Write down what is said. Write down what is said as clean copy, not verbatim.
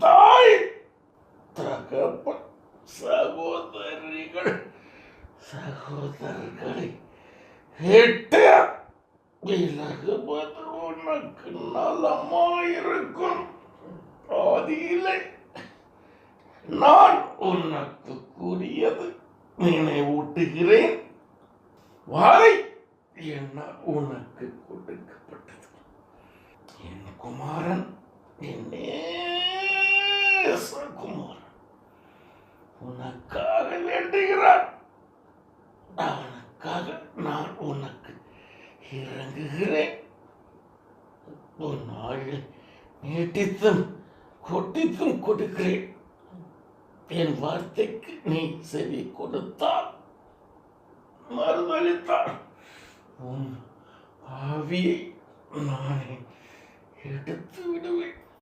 தாய் தகப்பன் சகோதரிகள் சகோதரர்களை எட்டு விலகுவது உனக்கு நலமாயிருக்கும். ஆதியிலே நான் உனக்கு கூறியது நினைவூட்டுகிறேன். வாரை என்ன உனக்கு கொடுக்கப்பட்டது. என் குமாரன், என் நேச குமாரன் உனக்காக வேண்டுகிறான். அவனுக்காக நான் உனக்கு இறங்குகிறேன். உன் ஆயுள் நீட்டித்தும் கொட்டித்தும் கொடுக்கிறேன். என் வார்த்தைக்கு நீ செவி கொடுத்தால், மறுதளித்தால் உன் ஆவியை நானே எடுத்து விடுவேன்.